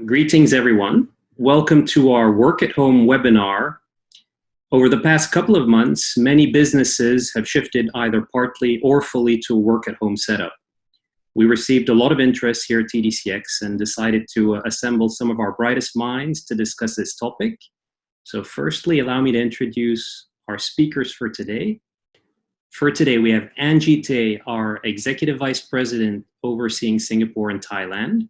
Greetings, everyone. Welcome to our Work at Home webinar. Over the past couple of months, many businesses have shifted either partly or fully to a work at home setup. We received a lot of interest here at TDCX and decided to assemble some of our brightest minds to discuss this topic. So firstly, allow me to introduce our speakers for today. For today, we have Angie Tay, our Executive Vice President overseeing Singapore and Thailand.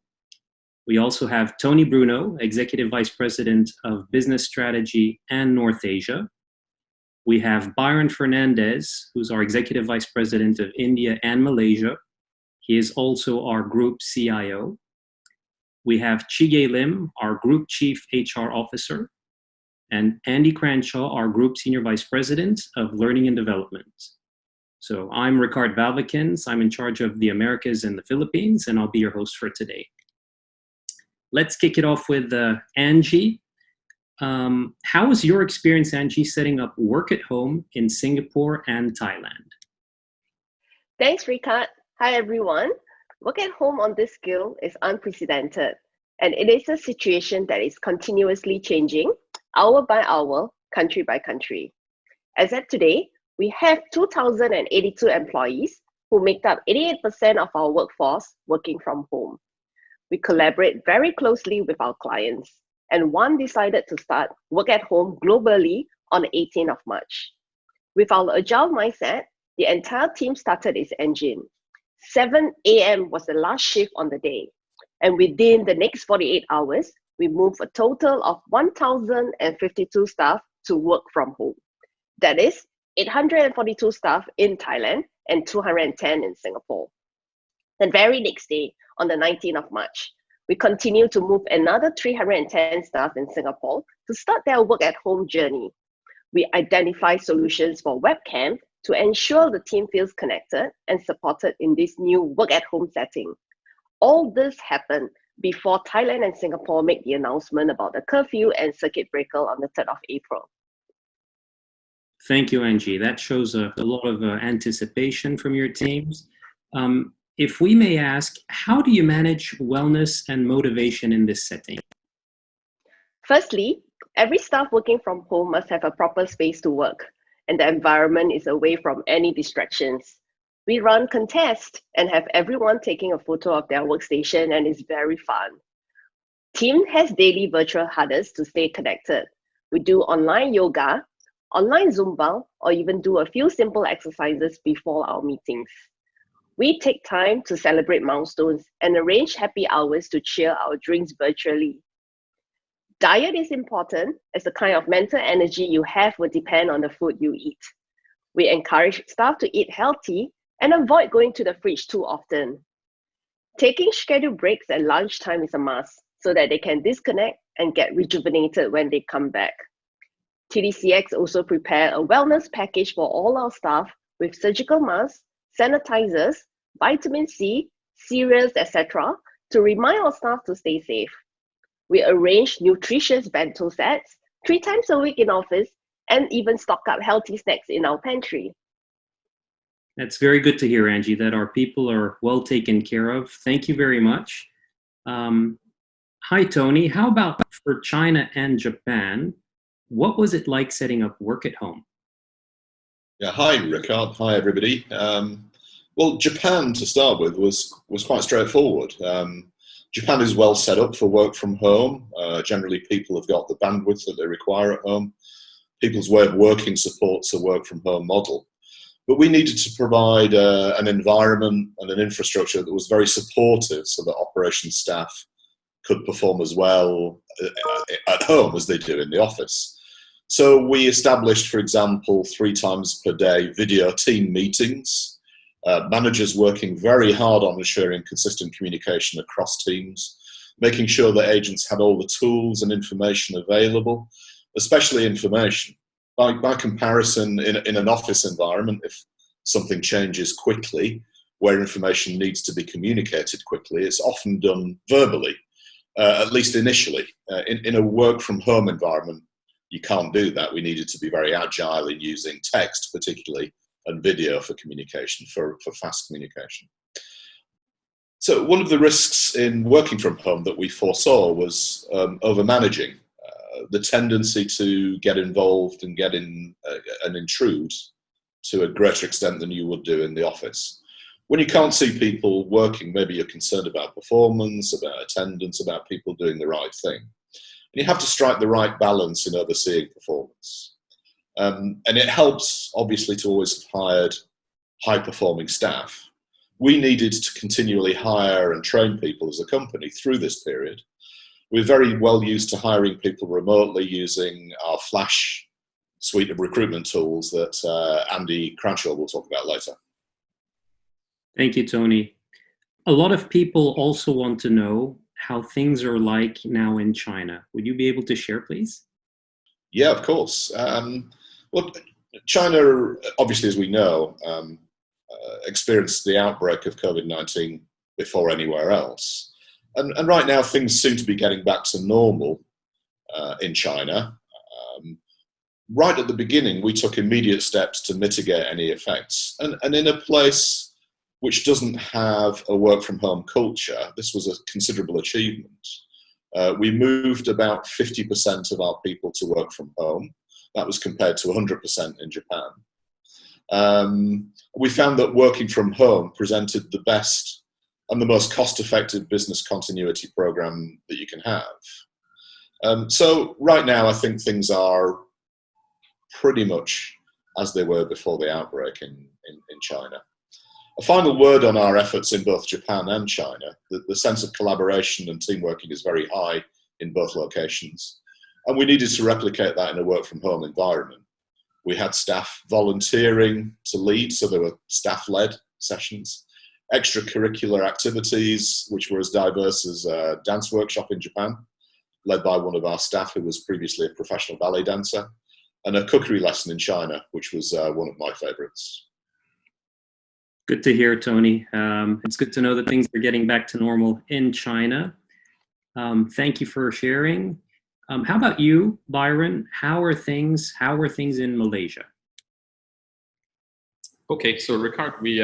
We also have Tony Bruno, Executive Vice President of Business Strategy and North Asia. We have Byron Fernandez, who's our Executive Vice President of India and Malaysia. He is also our Group CIO. We have Chige Lim, our Group Chief HR Officer, and Andy Cranshaw, our Group Senior Vice President of Learning and Development. So I'm Ricard Valvikins. I'm in charge of the Americas and the Philippines, and I'll be your host for today. Let's kick it off with Angie. How was your experience, Angie, setting up work at home in Singapore and Thailand? Thanks, Ricard. Hi, everyone. Work at home on this scale is unprecedented, and it is a situation that is continuously changing, hour by hour, country by country. As at today, we have 2,082 employees who make up 88% of our workforce working from home. We collaborate very closely with our clients, and one decided to start work at home globally on the 18th of March. With our agile mindset, the entire team started its engine. 7 a.m. was the last shift on the day, and within the next 48 hours, we moved a total of 1,052 staff to work from home. That is 842 staff in Thailand and 210 in Singapore. The very next day, on the 19th of March, we continue to move another 310 staff in Singapore to start their work at home journey. We identify solutions for webcam to ensure the team feels connected and supported in this new work at home setting. All this happened before Thailand and Singapore made the announcement about the curfew and circuit breaker on the 3rd of April. Thank you, Angie. That shows a lot of anticipation from your teams. If we may ask, how do you manage wellness and motivation in this setting? Firstly, every staff working from home must have a proper space to work, and the environment is away from any distractions. We run contests and have everyone taking a photo of their workstation, and it's very fun. Team has daily virtual huddles to stay connected. We do online yoga, online Zumba, or even do a few simple exercises before our meetings. We take time to celebrate milestones and arrange happy hours to cheer our drinks virtually. Diet is important, as the kind of mental energy you have will depend on the food you eat. We encourage staff to eat healthy and avoid going to the fridge too often. Taking scheduled breaks at lunchtime is a must so that they can disconnect and get rejuvenated when they come back. TDCX also prepare a wellness package for all our staff with surgical masks, sanitizers, vitamin C, cereals, etc. to remind our staff to stay safe. We arrange nutritious bento sets 3 times a week in office and even stock up healthy snacks in our pantry. That's very good to hear, Angie, that our people are well taken care of. Thank you very much. Hi, Tony. How about for China and Japan? What was it like setting up work at home? Yeah, hi, Ricard. Hi, everybody. Well, Japan, to start with, was quite straightforward. Japan is well set up for work from home. Generally, people have got the bandwidth that they require at home. People's way of working supports a work from home model. But we needed to provide an environment and an infrastructure that was very supportive so that operations staff could perform as well at home as they do in the office. So we established, for example, 3 times per day video team meetings, managers working very hard on ensuring consistent communication across teams, making sure that agents had all the tools and information available, especially information. By comparison, in an office environment, if something changes quickly, where information needs to be communicated quickly, it's often done verbally, at least initially. In a work from home environment, you can't do that. We needed to be very agile in using text, particularly, and video for communication, for fast communication. So one of the risks in working from home that we foresaw was over-managing, the tendency to get involved and get in and intrude to a greater extent than you would do in the office. When you can't see people working, maybe you're concerned about performance, about attendance, about people doing the right thing. And you have to strike the right balance in overseeing performance. And it helps, obviously, to always have hired high-performing staff. We needed to continually hire and train people as a company through this period. We're very well used to hiring people remotely using our Flash suite of recruitment tools that Andy Cranshaw will talk about later. Thank you, Tony. A lot of people also want to know how things are like now in China. Would you be able to share, please? Yeah, of course. Well, China, obviously, as we know, experienced the outbreak of COVID-19 before anywhere else. And right now, things seem to be getting back to normal in China. Right at the beginning, we took immediate steps to mitigate any effects. And in a place which doesn't have a work-from-home culture, this was a considerable achievement. We moved about 50% of our people to work from home. That was compared to 100% in Japan. We found that working from home presented the best and the most cost-effective business continuity program that you can have. So right now, I think things are pretty much as they were before the outbreak in China. A final word on our efforts in both Japan and China. The sense of collaboration and team working is very high in both locations. And we needed to replicate that in a work-from-home environment. We had staff volunteering to lead, so there were staff-led sessions, extracurricular activities, which were as diverse as a dance workshop in Japan, led by one of our staff who was previously a professional ballet dancer, and a cookery lesson in China, which was one of my favorites. Good to hear, Tony. It's good to know that things are getting back to normal in China. Thank you for sharing. How about you, Byron? How are things in Malaysia? Okay, so Ricard, we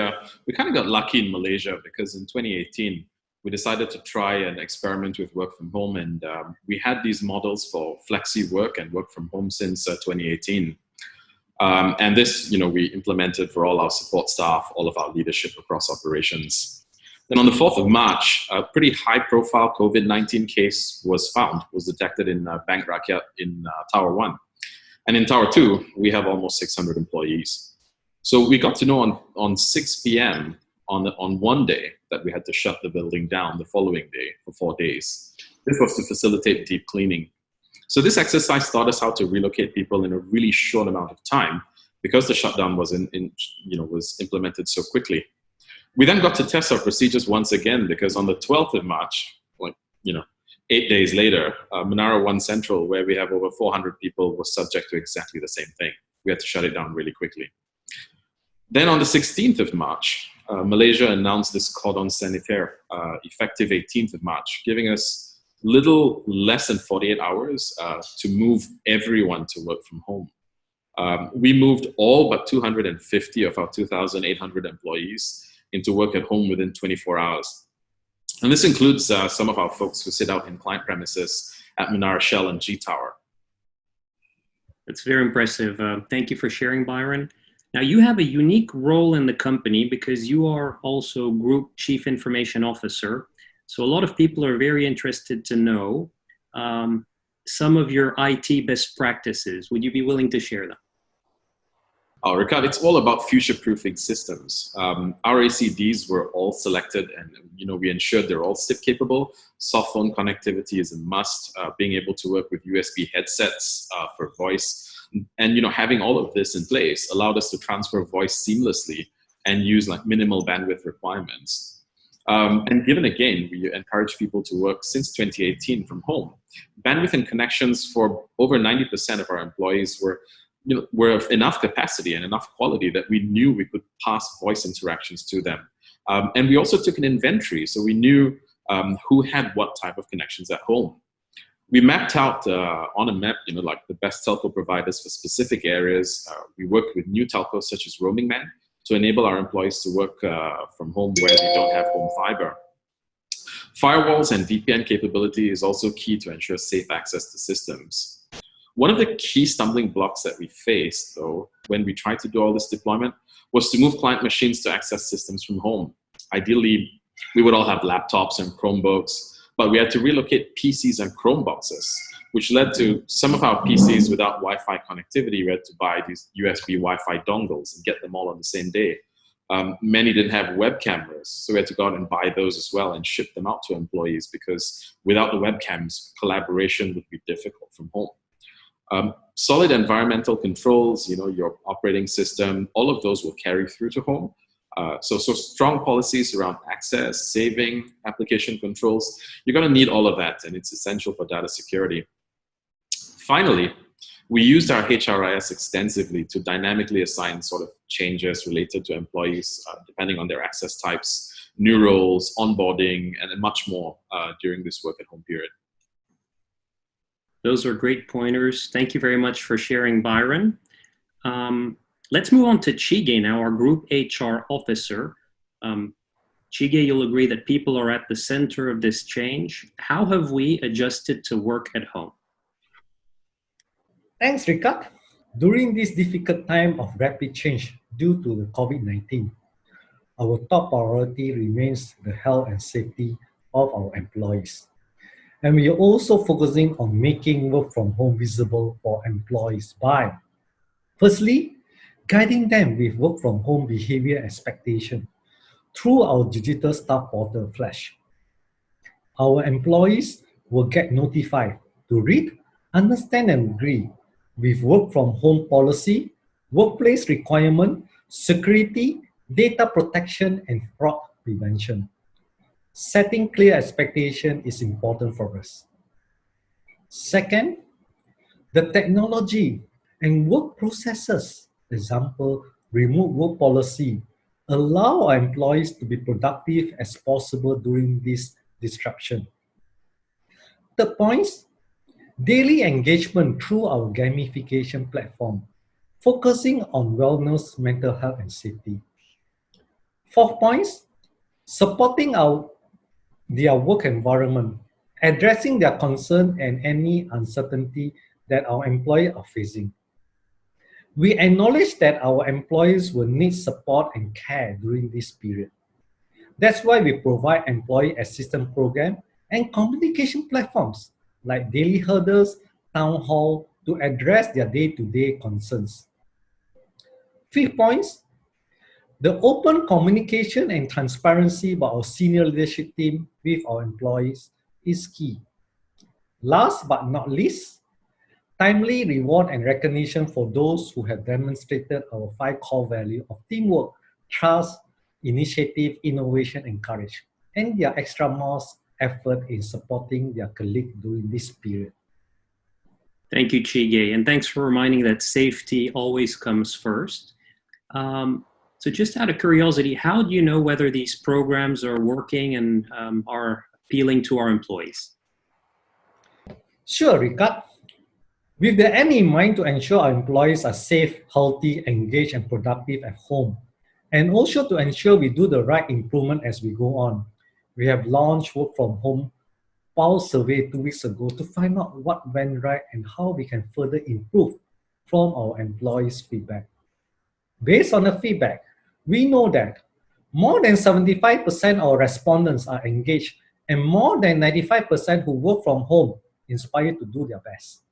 kind of got lucky in Malaysia because in 2018 we decided to try an experiment with work from home, and we had these models for flexi work and work from home since 2018. And this, we implemented for all our support staff, all of our leadership across operations. Then on the 4th of March, a pretty high-profile COVID-19 case was detected in Bank Rakyat in Tower 1. And in Tower 2, we have almost 600 employees. So we got to know on 6 p.m. on one day that we had to shut the building down the following day for 4 days. This was to facilitate deep cleaning. So this exercise taught us how to relocate people in a really short amount of time because the shutdown was was implemented so quickly. We then got to test our procedures once again because on the 12th of March, 8 days later, Menara 1 Central, where we have over 400 people, was subject to exactly the same thing. We had to shut it down really quickly. Then on the 16th of March, Malaysia announced this cordon sanitaire, effective 18th of March, giving us little less than 48 hours to move everyone to work from home. We moved all but 250 of our 2,800 employees into work at home within 24 hours. And this includes some of our folks who sit out in client premises at Menara Shell and G Tower. That's very impressive. Thank you for sharing, Byron. Now, you have a unique role in the company because you are also Group Chief Information Officer. So a lot of people are very interested to know some of your IT best practices. Would you be willing to share them? Ricard, it's all about future-proofing systems. Our ACDs were all selected, and we ensured they're all SIP capable. Soft phone connectivity is a must. Being able to work with USB headsets for voice, and having all of this in place allowed us to transfer voice seamlessly and use minimal bandwidth requirements. And given again, we encourage people to work since 2018 from home. Bandwidth and connections for over 90% of our employees were of enough capacity and enough quality that we knew we could pass voice interactions to them. And we also took an inventory, so we knew who had what type of connections at home. We mapped out on a map, the best telco providers for specific areas. We worked with new telcos such as Roaming Man to enable our employees to work from home where they don't have home fiber. Firewalls and VPN capability is also key to ensure safe access to systems. One of the key stumbling blocks that we faced, though, when we tried to do all this deployment was to move client machines to access systems from home. Ideally, we would all have laptops and Chromebooks, but we had to relocate PCs and Chromeboxes, which led to some of our PCs without Wi-Fi connectivity. We had to buy these USB Wi-Fi dongles and get them all on the same day. Many didn't have web cameras, so we had to go out and buy those as well and ship them out to employees, because without the webcams, collaboration would be difficult from home. Solid environmental controls, your operating system, all of those will carry through to home. So strong policies around access, saving, application controls, you're going to need all of that, and it's essential for data security. Finally, we used our HRIS extensively to dynamically assign sort of changes related to employees, depending on their access types, new roles, onboarding, and much more during this work at home period. Those are great pointers. Thank you very much for sharing, Byron. Let's move on to Chige now, our Group HR Officer. Chige, you'll agree that people are at the center of this change. How have we adjusted to work at home? Thanks, Ricard. During this difficult time of rapid change due to the COVID-19, our top priority remains the health and safety of our employees. And we are also focusing on making work from home visible for employees by, firstly, guiding them with work from home behavior expectation through our digital staff portal Flash. Our employees will get notified to read, understand, and agree with work from home policy, workplace requirement, security, data protection, and fraud prevention. Setting clear expectation is important for us. Second, the technology and work processes, example, remote work policy, allow our employees to be productive as possible during this disruption. Third point, daily engagement through our gamification platform, focusing on wellness, mental health, and safety. Fourth point, supporting their work environment, addressing their concern and any uncertainty that our employees are facing. We acknowledge that our employees will need support and care during this period. That's why we provide employee assistance program and communication platforms like daily hurdles, town hall to address their day-to-day concerns. Fifth point, the open communication and transparency by our senior leadership team with our employees is key. Last but not least, timely reward and recognition for those who have demonstrated our 5 core values of teamwork, trust, initiative, innovation, and courage, and their extra miles effort in supporting their colleagues during this period. Thank you, Chige, and thanks for reminding that safety always comes first. So just out of curiosity, how do you know whether these programs are working and are appealing to our employees? Sure, Ricard. With the end in mind to ensure our employees are safe, healthy, engaged, and productive at home, and also to ensure we do the right improvement as we go on, we have launched Work From Home Pulse Survey 2 weeks ago to find out what went right and how we can further improve from our employees' feedback. Based on the feedback, we know that more than 75% of our respondents are engaged and more than 95% who work from home inspired to do their best.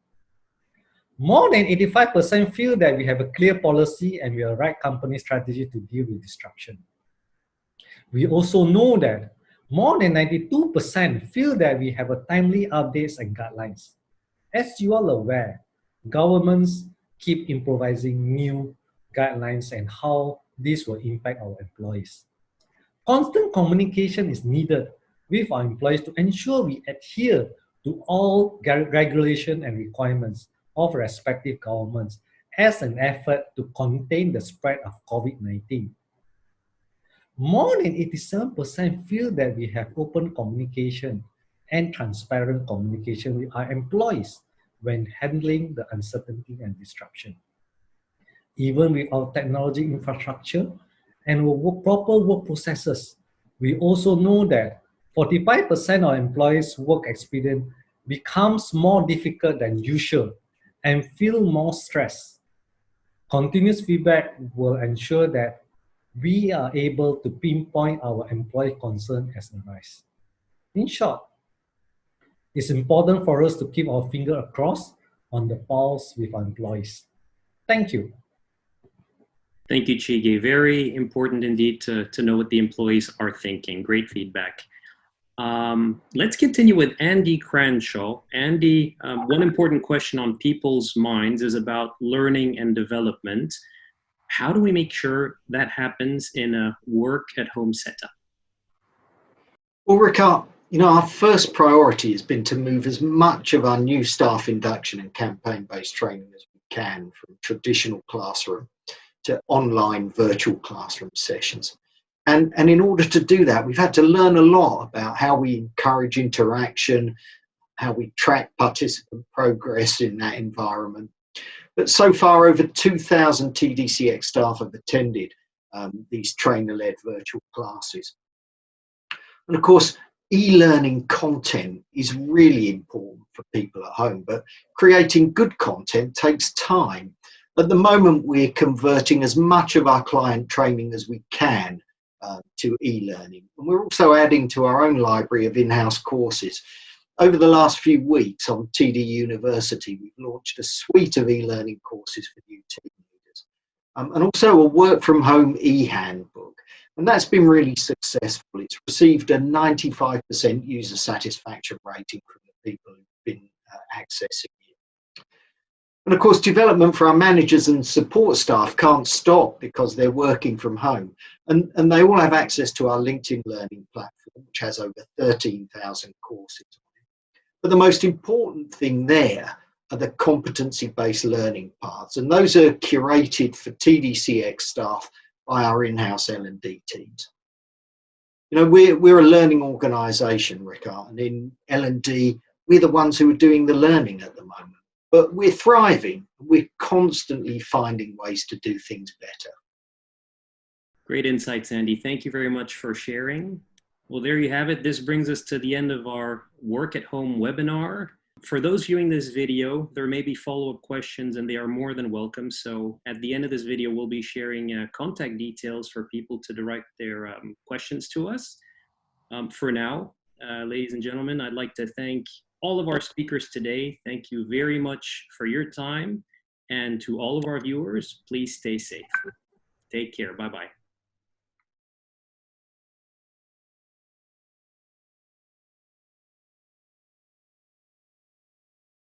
More than 85% feel that we have a clear policy and we have a right company strategy to deal with disruption. We also know that more than 92% feel that we have a timely updates and guidelines. As you are aware, governments keep improvising new guidelines and how this will impact our employees. Constant communication is needed with our employees to ensure we adhere to all regulation and requirements of respective governments as an effort to contain the spread of COVID-19. More than 87% feel that we have open communication and transparent communication with our employees when handling the uncertainty and disruption. Even with our technology infrastructure and our proper work processes, we also know that 45% of employees' work experience becomes more difficult than usual and feel more stress. Continuous feedback will ensure that we are able to pinpoint our employee concern as they arise. In short, it's important for us to keep our finger across on the pulse with our employees. Thank you. Thank you, Chige. Very important indeed to know what the employees are thinking. Great feedback. Let's continue with Andy Cranshaw. Andy, one important question on people's minds is about learning and development. How do we make sure that happens in a work-at-home setup? Well, Ricard, our first priority has been to move as much of our new staff induction and campaign-based training as we can from traditional classroom to online virtual classroom sessions. And in order to do that, we've had to learn a lot about how we encourage interaction, how we track participant progress in that environment. But so far, over 2,000 TDCX staff have attended these trainer-led virtual classes. And of course, e-learning content is really important for people at home, but creating good content takes time. At the moment, we're converting as much of our client training as we can to e-learning. And we're also adding to our own library of in-house courses. Over the last few weeks on TD University, we've launched a suite of e-learning courses for new team leaders, and also a work-from-home e-handbook. And that's been really successful. It's received a 95% user satisfaction rating from the people who've been accessing it. And of course, development for our managers and support staff can't stop because they're working from home. And they all have access to our LinkedIn Learning platform, which has over 13,000 courses. But the most important thing there are the competency-based learning paths. And those are curated for TDCX staff by our in-house L&D teams. We're a learning organisation, Ricard, and in L&D, we're the ones who are doing the learning at the moment. But we're thriving. We're constantly finding ways to do things better. Great insights, Andy. Thank you very much for sharing. Well, there you have it. This brings us to the end of our Work at Home webinar. For those viewing this video, there may be follow-up questions and they are more than welcome. So at the end of this video, we'll be sharing contact details for people to direct their questions to us. For now, ladies and gentlemen, I'd like to thank all of our speakers today. Thank you very much for your time. And to all of our viewers, please stay safe. Take care. Bye-bye.